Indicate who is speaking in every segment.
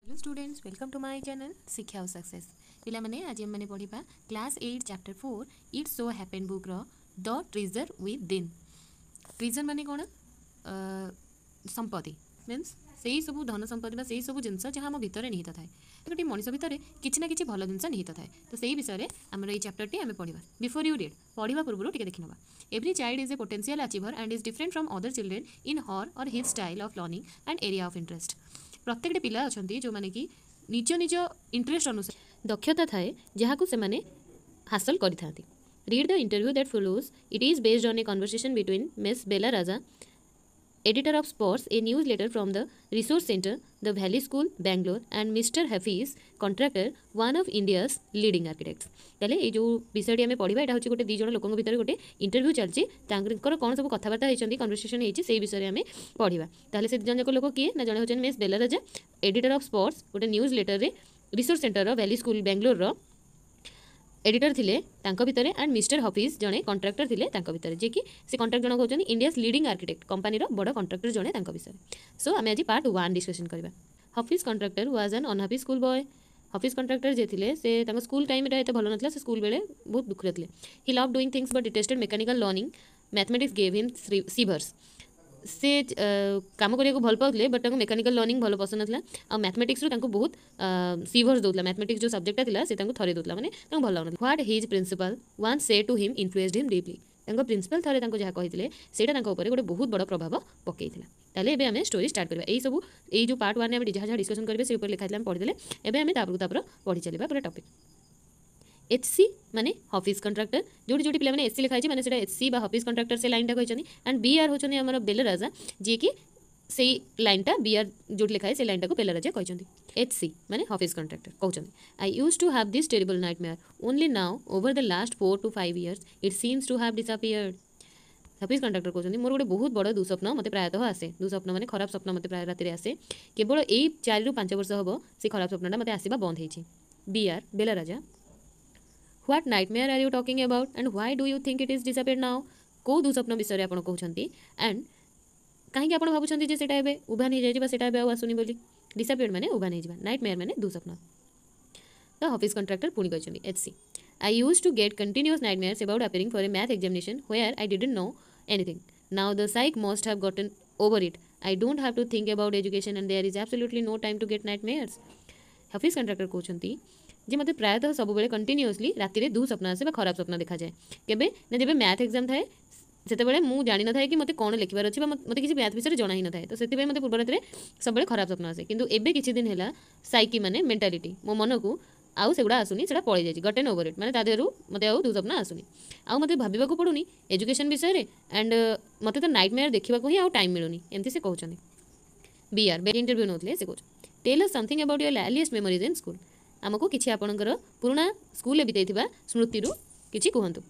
Speaker 1: Hello students, welcome to my channel Shiksha और success. पिला माने आज हम पढ़ा class 8 chapter 4 its so happen book रो the treasure within. Treasure माने कौन? संपत्ति मीन्स से सब धन संपत्ति से सब जिनस जहाँ आम भितर निहित थाए। गोटे मनीष भितर किसी ना कि भल जिन निहित थाए। तो से विषय में आम ये चैप्टर टी आम पढ़ा। बिफोर यू रीड पढ़ा पूर्व टे देखी ना। Every child is a potential achiever and is different from other children in her or his style of learning and area of interest. प्रत्येक पिला अच्छा जो मैंने कि निज निज इंटरेस्ट अनुसार दक्षता थाए जहाँ को से हासिल करते। Read the interview that follows. It is based on a conversation between miss Bela Raja, editor of Sports, a newsletter from the Resource Center, the Valley School, Bangalore, and Mr. Hafiz, contractor, one of India's leading architects। ताले ये जो विषय आम पढ़ा यहाँ हूँ गोटे दी जन लोकों भितर गोटे इंटरव्यू चलती कौन सब कथबार्ता होती कन्वर्सेशन होती से विषय में पढ़ा। ताले से जन जाक लोक किए ना जड़े होचन Miss Bela Raja, editor of sports, गोटे newsletter resource centre Valley School Bangalore editor थिले तांको भितरे एंड मिस्टर हफिज जड़े कंट्राक्टर थिले तांको भितरे जे कि से कंट्राक्ट जन कहते इंडियाज लीडिंग आर्किटेक्ट कंपनी रो बड़ कंट्राक्टर जड़े तांको विषय। सो आम आज पार्ट 1 डिस्कशन करबा। Hafiz Contractor was an unhappy school boy. Hafiz Contractor जे थिले से तांको स्कूल टाइम रे एते भलो नथला। से स्कूल बेले बहुत दुखरे थिले। He love doing things but detested mechanical learning. Mathematics gave him shivers. से काम करने को भल पाते बट मेकानिकल लर्निंग भल पसंद नाला। आ मैथमेटिक्स बहुत सीवर्स दूसरा। मैथमेटिक्स जो सब्जेक्टा था से थरे दूसरा माने भल लगन। What his principal once said to him influenced him deeply. Principal थरे जहाँ कहते से गोटे बहुत बड़ प्रभाव पकई। ताले एबे आमे स्टोरी स्टार्ट करबा। एई सब एई जो पार्ट 1 में जहाँ डिस्कशन करेंगे से ऊपर लिखा है पढ़ीदे। एबे आमे तापर पढ़ी चलवा पूरा टॉपिक। एचसी माने हफिज कंट्राक्टर। जोटी जोटी पिला माने एचसी लिखाई माने सेटा एचसी बा हफिज कंट्राक्टर से लाइनटा कहछनी। एंड बीआर होछनी हमर बेला राजा जे कि से लाइनटा बीआर जोटी लिखाई से लाइनटा को बेला राजा कहछनी। एचसी माने हफिज कंट्राक्टर कहछनी I used to have this terrible nightmare only now over the last 4 to 5 years it seems to have disappeared. Hafiz Contractor कहछनी मोर गोटे बहुत बड़ दुस्वप्न मते प्रायतः आसे। दुस्वप्न माने खराब स्वप्न मते प्राय राति रे आसे। केवल एई 4 ରୁ 5 वर्ष हबो से खराब स्वप्नटा मते आसीबा बंद हेछि। बीआर Bela Raja What nightmare are you talking about and why do you think it is disappeared now? को दुस्वप्न विषय आपण कहउछंती एंड काहे आपण भाबुछंती जे सेटा एबे उभान हे जाइबा सेटा एबे आसुनी बोली। डिसअपीयर्ड माने उभान हे जाइबा। नाइटमेयर माने दुस्वप्न। द ऑफिस कॉन्ट्रैक्टर पुणी कहउछंती HC I used to get continuous nightmares about appearing for a math examination where I didn't know anything. Now the psych must have gotten over it. I don't have to think about education and there is absolutely no time to get nightmares. Hafiz Contractor कहउछंती जे मते प्रायतः सब बेले continuously राति रे दुस्वप्न आसे बा खराब स्वप्न देखा जाए। केबे ना जेबे मैथ एग्जाम थाए सेते बेले मु जानि न थाए कि मते कोन लिखिबार अछि बा मते किछि मैथ विषय जाना ही न थाए। तो सेति बे मते पूर्व राति रे सब बेले खराब स्वप्न आसे। किंतु एबे किछि दिन हैला साइकी माने मेंटालिटी मो मन को आउ सेगुडा आसुनी सेटा पळै जायछि। गटेन ओवर इट माने ता देहरु मते आउ दुस्वप्न आसुनी। आउ मते भाबिबा को पडुनी एजुकेशन विषय रे एंड मते तो नाइटमेयर देखिबा को ही आउ टाइम मिलुनी एमती से कहउछनी। बीआर बे इंटरव्यू नोतले से कहउछ tell us something about your earliest memories in school. आमको किसी आपणकर पुराना स्कूल बीतैथिबा स्मृति किछि कहंतु।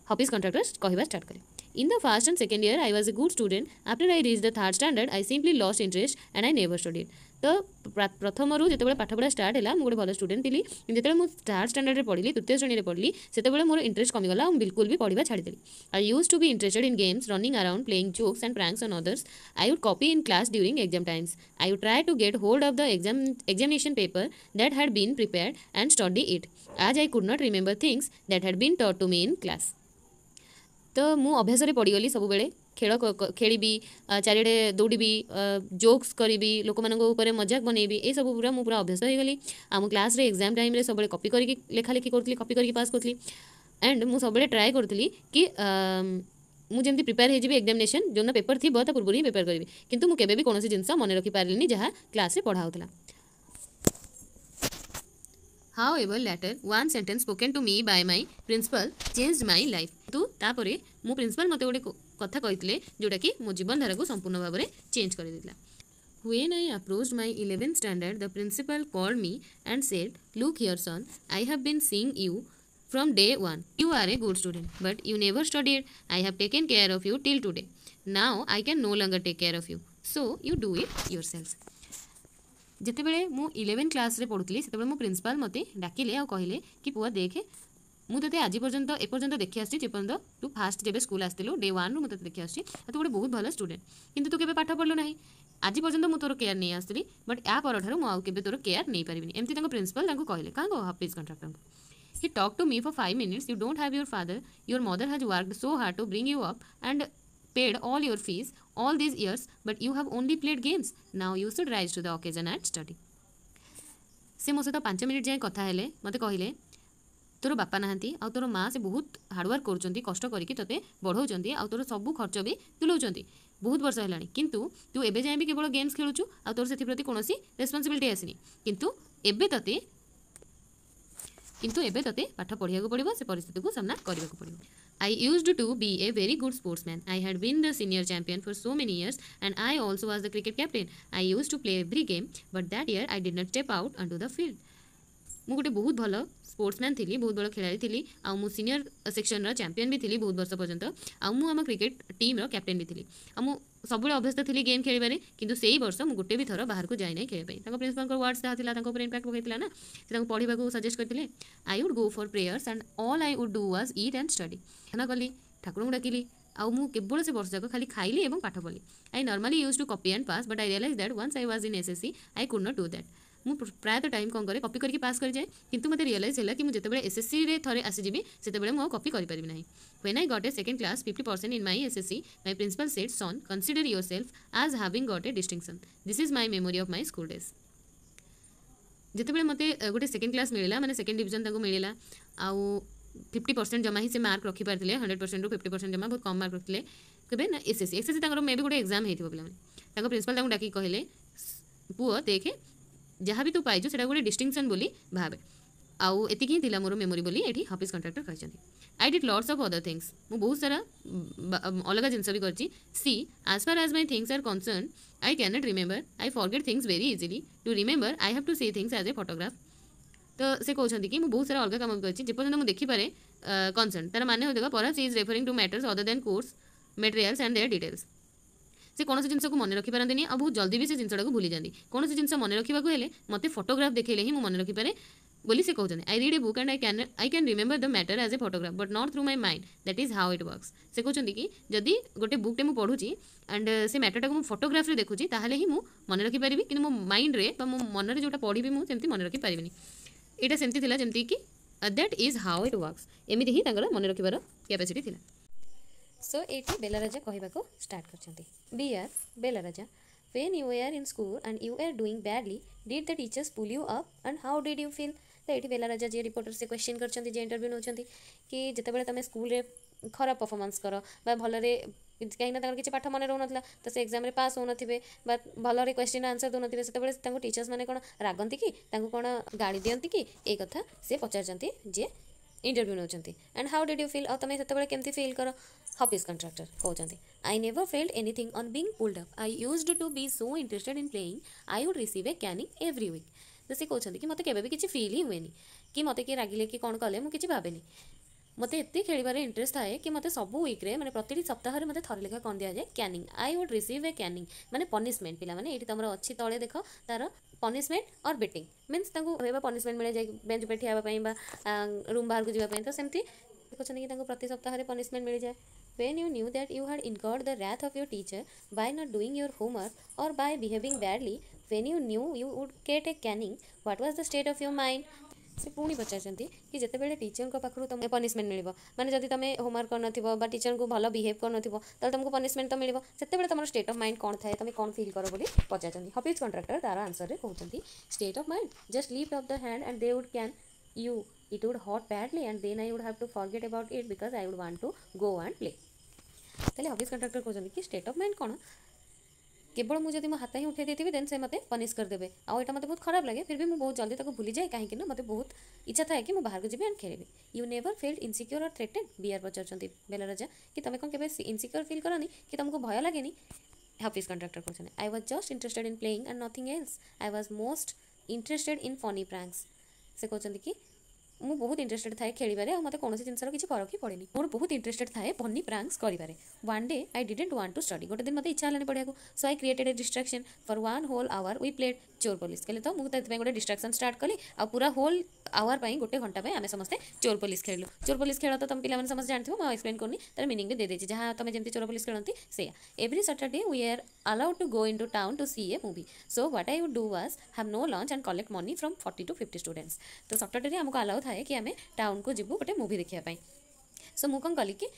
Speaker 1: हफिज कॉन्ट्रैक्टर कहवा स्टार्ट करे। In the first and second year I was a good student. After I reach the third standard I simply lost interest and I never studied. तो प्रथम रु जिते पाठपढ़ा स्टार्ट है मुझे भल स्टूडेंट थी। जिते मुझे थर्ड स्टैंडर्ड में पढ़ी तृतीय श्रेणी में पढ़ी से मोर इंटरेस्ट कमीगला और बिल्कुल भी पढ़ा छाड़देली। I use to be interested in games running around playing jokes and pranks on others. I would copy in class during exam times. I would try to get hold of the examination paper that had been prepared and study it as I could not remember things that had been taught to me in class. तो मु अभ्यास पढ़ीगली सब बेले खेल खेली चारिड़े दौड़ी jokes करी लोक मानक मजाक बनैबी ये सब पूरा मुझे अभ्यास हो गली। आम क्लास रे एग्जाम टाइम रे सब कॉपी करके लेखालेखी करी कॉपी करके पास करी एंड मुझे सब ट्राए करी कि मुझे प्रिपेयर हो एग्जामिनेशन जो पेपर थी बहुत पूर्व ही प्रिपेयर करी किंतु मुझे केबे भी कौन जिन मन रखी पारे जहाँ क्लास रे पढ़ा होता। However, later one sentence spoken to me by my principal changed my life. तो तापरे मो प्रिंसिपल मते गोटे कथा कहितले जोटा कि मो जीवन धारा को संपूर्ण भाव में चेंज कर देला। When I approached my 11th standard, the principal called me and said, "Look here, son, I have been seeing you from day one. You are a good student, but you never studied. I have taken care of you till today. Now I can no longer take care of you. So you do it yourself." जितेबले मु 11 class रे पढ़ुली से मो principal मते डाकिले आ कहले कि पुआ देखे ମୁଁ ତତେ ଆଜି ପର୍ଯ୍ୟନ୍ତ ଏପର୍ଯ୍ୟନ୍ତ ଦେଖି ଆସିଛି ଯେପର୍ଯ୍ୟନ୍ତ ତୁ ଫାଷ୍ଟ ଯେବେ ସ୍କୁଲ ଆସିଥିଲୁ ଡେ 1 ମୁଁ ତତେ ଦେଖି ଆସିଛି ତୁ ଗୋଟେ ବହୁତ ଭଲ ଷ୍ଟୁଡେଣ୍ଟ କିନ୍ତୁ ତୁ କେବେ ପାଠ ପଢ଼ିଲୁ ନାହିଁ ଆଜି ପର୍ଯ୍ୟନ୍ତ ମୁଁ ତୋର କେୟାର ନେଇ ଆସିଥିଲି ବଟ୍ ୟା ପରଠାରୁ ମୁଁ ଆଉ କେବେ ତୋର କେୟାର ନେଇପାରିବିନି ଏମିତି ତାଙ୍କ ପ୍ରିନ୍ସିପାଲ ତାଙ୍କୁ କହିଲେ କାହାକୁ Hafiz କଣ୍ଟ୍ରାକ୍ଟରଙ୍କୁ He talked to me for 5 minutes. You don't have your father. Your mother has worked so hard to bring you up and paid all your fees all these years, but you have only played games. Now you should rise to the occasion and study. से मो सहित 5 minute जाए कथा हेले मते कहले तोर बापा नाहांती आ तोर माँ से बहुत हार्डवर्क करुँच कष्ट करके तोते बढ़ाऊँच आ तोर सब खर्च भी तुलाऊँच बहुत वर्ष है किंतु तू एबे जाए भी केवल गेम्स खेलुचु आ तोर से प्रति कौन रेस्पॉन्सिबिलिटी आसनी किंतु एबे तते पाठ पढ़िया पड़ो से परिस्थिति को सामना करने को पड़ो I used to be a very good sportsman. I had been the senior champion for so many years and I also was the cricket captain. I used to play every game but that year I did not step out onto the field. ମୁଁ ଗୋଟେ ବହୁତ ଭଲ sportsman ଥିଲି ବହୁତ ବଡ଼ ଖେଳାଳି ଥିଲି ଆଉ ମୁଁ ସିନିୟର ସେକ୍ସନର ଚାମ୍ପିଅନ୍ ବି ଥିଲି ବହୁତ ବର୍ଷ ପର୍ଯ୍ୟନ୍ତ ଆଉ ମୁଁ ଆମ କ୍ରିକେଟ୍ ଟିମ୍ର କ୍ୟାପ୍ଟେନ୍ ବି ଥିଲି ଆଉ ମୁଁ ସବୁବେଳେ ଅଭ୍ୟସ୍ତ ଥିଲି ଗେମ୍ ଖେଳିବାରେ କିନ୍ତୁ ସେଇ ବର୍ଷ ମୁଁ ଗୋଟେ ବି ଥର ବାହାରକୁ ଯାଇ ନାହିଁ ଖେଳିବା ପାଇଁ ତାଙ୍କ ପ୍ରିନ୍ସିପାଲଙ୍କର ୱାର୍ଡସ୍ ଯାହା ଥିଲା ତାଙ୍କ ଉପରେ ଇମ୍ପାକ୍ଟ ପକାଇଥିଲା ନା ସେ ତାଙ୍କୁ ପଢ଼ିବାକୁ ସଜେଷ୍ଟ କରିଥିଲେ I would go for prayers and all I would do was it and study ଧ୍ୟାନ କଲି ଠାକୁରଙ୍କୁ ଡାକିଲି ଆଉ ମୁଁ କେବଳ ସେ ବର୍ଷ ଯାକ ଖାଲି ଖାଇଲି ଏବଂ ପାଠ ପଢ଼ିଲି I normally use to copy and pass but I realize that once I was in SSC I could not do that ମୁଁ ପ୍ରାୟତଃ टाइम कौन करे कपी करके पास कर जाए किंतु मते रियलाइज है कि मुझे जितेबाला एसएससी रे थरे आसीजी सेतेबाला मु कपी करि परिबि नाही when I got a second class 50% in my SSC my principal said son consider yourself as having got a distinction this is my memory of my school days जितेबाला मते गोटे सेकंड क्लास मिलला माने सेकंड डिवीजन ताको मिलला आउ 50% जमा ही से मार्क रखी पारथिले 100% रु 50% जमा बहुत कम मार्क रखिले केबे ना एसएससी तांकर मे भी गोटे एग्जाम हेथिबो पिला माने तांको प्रिंसिपल तांको डाकी कहले पुओ देखे जहाँ भी तू पाइछु सेटा गोटे डिस्टिंक्शन बोली भावे आउ एतिक ही थिला मोर मेमोरी बोली एठी हाफिज कॉन्ट्रैक्टर कहछंती I did lots of other things मु बहुत सारा अलग जिनस भी करछि सी as far as my things are concern I can not remember I forget things very easily to remember I have to see things as a photograph तो से कहते कि बहुत सारा अलग काम करछि जेपर्यंत मु देखि पारे कंसर्न तार माने होदेगा perhaps is referring to matters other than course materials and their details से कौन जिनस को मन रखिपारती आ बहुत जल्दी भी से जिनटा को भूली जाती कौन जिन मन रखा हेले मत फोटोग्राफ देखेले ही मन रखिपारे बोली से कहते I read a book and I can remember the matter as a photograph but not through my mind that is how it works से कहते कि जदि गोटे बुकटे मुझे पढ़ुची एंड से मैटरटा को फोटोग्राफ रे देखुची ताहले ही मु मन रखिपारि कि मो माइंड रे मो मन रे जोटा पढ़ी मुझे मन रखिपारि एटा सेमती थिला जेमती कि that is how it works एमती ही मन रखिबार कैपेसिटी थिला सो ये बेलाराजा कहवाक स्टार्ट कर dear Belaraja when you are in school and you are doing badly did the teachers pull you up and how did you feel तो ये बेलाराजा जी रिपोर्टर से क्वेश्चन कर इंटरव्यू नौ कि जितेबाला तुम स्कूल रे खराब परफॉर्मेंस कर भलरे कहीं किसी पाठ मन रोना तो से एग्जाम पास हो थे भलरे क्वेश्चन आंसर दौन थे से टीचर्स मैंने कौन रागंती कि कौन गाड़ी दिखती कि ये कथा से पचारती जे इंटरव्यू नौ and how did you feel और तुम्हें से केमती फील कर हाफिज कॉन्ट्रैक्टर कहते I never failed anything on being pulled up I used to be so interested in playing I would receive a caning every week तो से कहते कि मतलब केवे किसी फील ही हुए कि मत किए रागिले कि कौन कले मुझे भावेनी मत एत खेल इंटरेस्ट थाए कि मत सब वीक्रे मैंने प्रति सप्ताह में थर लेखा कौन दि जाए Canning I would receive a Canning माने पनिशमेंट पिला माने ये तुम अच्छी तले देख तार पनिशमेंट और बेटिंग मीन्स पनिशमेंट मिले जाए बेंच पे ठिया रूम बाहर को जावाई तो सेमती कहते कि प्रति सप्ताह पनिशमेंट मिल जाए when you knew that you had incurred the wrath of your teacher by not doing your homework or by behaving badly when you knew you would get a caning what was the state of your mind से पुणी पचारती कि जिते बड़े teacher पाखु तुम punishment मिल माने जदि तुम homework कर टीचर को भल बिहेव कर तुमको पनिशमेंट तो मिल से तुम स्टेट ऑफ माइंड कौन थाए तुम कौन फील कर बोली पचारती हाफिज कॉन्ट्रैक्टर तार आंसर रे कहते state of mind just lift up the hand and they would can you it would hurt badly and then I would have to forget about it because I would want to go and play ताले हाफिज कॉन्ट्रैक्टर कहते कि state of mind कौन केवल मुझे मो हाथ ही उठे देती देन से मत पनिश करदे आउ एटा मत बहुत खराब लगे फिर भी मुझे बहुत जल्दी भूली जाए कहीं मत बहुत इच्छा थाए कि मुझे बाहर को जी एंड खेलेबी you never felt insecure or threatened बीआर पचार बेलाराजा कि तुम कौन के इनसिक्योर फील करनी कि तुमको भय लगे हाफिज कॉन्ट्रैक्टर कहते I was just interested in playing and nothing else I was most interested in funny pranks से कहते कि ମୁଁ ବହୁତ ଇଣ୍ଟରେଷ୍ଟେଡ୍ ଥାଏ ଖେଳିବାରେ ଆଉ ମୋତେ କୌଣସି ଜିନିଷର କିଛି ଫରକ ହିଁ ପଡ଼େନି। ମୋର ବହୁତ ଇଣ୍ଟରେଷ୍ଟେଡ୍ ଥାଏ ଫନି ପ୍ରାଙ୍କ୍ସ କରିବାରେ। One day I didn't want to study. ଗୋଟେ ଦିନ ମୋତେ ଇଚ୍ଛା ହେଲାନି ପଢ଼ିବାକୁ, so I created a distraction for one whole hour we played ଚୋର ପୋଲିସ। କହିଲେ ତ ମୁଁ ସେଥିପାଇଁ ଗୋଟେ ଡିଷ୍ଟ୍ରାକ୍ସନ୍ ଷ୍ଟାର୍ଟ କଲି ଆଉ ପୁରା ହୋଲ୍ ଆୱାର ପାଇଁ ଗୋଟେ ଘଣ୍ଟା ପାଇଁ ଆମେ ସମସ୍ତେ ଚୋର ପୋଲିସ ଖେଳିଲୁ। ଚୋର ପୋଲିସ ଖେଳ ତ ତମେ ପିଲାମାନେ ସମସ୍ତେ ଜାଣିଥିବ, ମୁଁ ଏକ୍ସପ୍ଲେନ୍ କରୁନି, ତାର ମିନିଂ ବି ଦେଇଦେଇଛି, ଯାହା ତମେ ଯେମିତି ଚୋର ପୋଲିସ ଖେଳନ୍ତି ସେଇଆ। Every Saturday we are allowed to go into town to see a movie. So what I would do was have no lunch and collect money from 40 to 50 students. तो सटरडे आमको allow थाए कि आम town को जीवु गोटे movie देखापी। सो मुझे कौन कली कि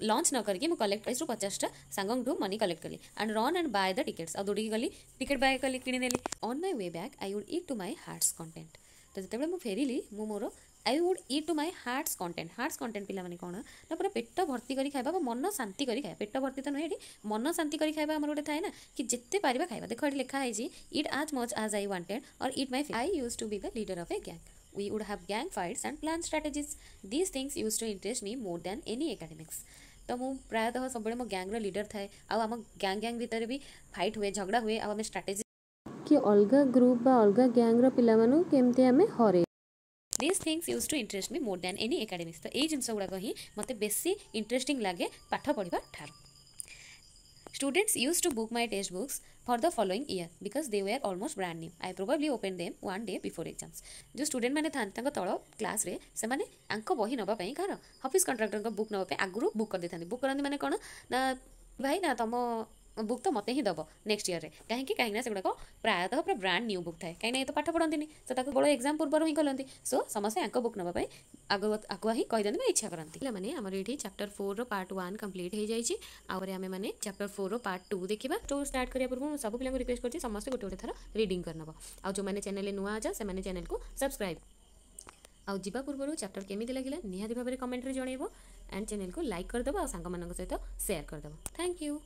Speaker 1: लंच न करके मुझे कलेक्ट प्राइस 50टा सांगठू मनी कलेक्ट कली and run and buy the tickets आ दौड़ी गली टिकेट बाय कली किनेली। On my way back I would eat to my heart's content. तो जिते मुझे फेरिली मु more I would eat to my heart's content पिला माने कौन ना पूरा पेट भर्ती करी खाइबा, मन शांति करी खाइबा। पेट भर्ती तो नुहे, मन शांति करी खाइबा हमर गोटे थाए ना कि जिते पारिबा खाइबा। देखो ये लिखा है जी eat as much as I wanted or eat my. I used to be the leader of a gang. We would have gang fights and plan strategies. These things used to interest me more than any academics. तो मु प्रायतः सब मो gang leader थाए आम gang भितर भी fight हुए, झगड़ा हुए, आम स्ट्राटेजी कि अलग ग्रुप बा अलग गैंग पिला मानु केमती आमे हरे। These things used to interest me more than any academics. तो ये जिनस गुड़ाक ही मते बेसी इंटरेस्टिंग लगे पाठ पढ़ा ठार। Students used to book my text books for the following year because they were almost brand new. I probably opened them one day before exams. जो student मैंने था तल क्लास रे से माने आंक बही नवाई कार ऑफिस कंट्राक्टर बुक नापी आगु बुक कर देते। बुक करते मैंने कौन ना भाई ना तुम बुक तो मत ही दब नेक्स्ट ईयर कहीं से गुड़ाक प्रायतः पूरा ब्रांड न्यू बुक थाए कहीं तो पाठ पढ़ती से बड़ एग्जाम पूर्व ही करती। सो समस्ते आंक बुक नापी आगुआ ही कहीदे इच्छा करती। मैंने आमर ये चैप्टर 4 पार्ट 1 कंप्लीट हो जाए आम मैंने चैप्टर 4 पार्ट 2 देखा। तो स्टार्ट करने पूर्व सब पिला रिक्वेस्ट करती समस्त गोटे गोटे थर रीडिंग करनब आ जो मैंने चैनल नुआ अच्छा से चैनल को सब्सक्राइब आउ जीवा पूर्व चैप्टर केमी लगे निहाती भाव में कमेंट रे जनइबो एंड चैनल को लाइक करदेव और सांग सहित शेयर करदेव। Thank you.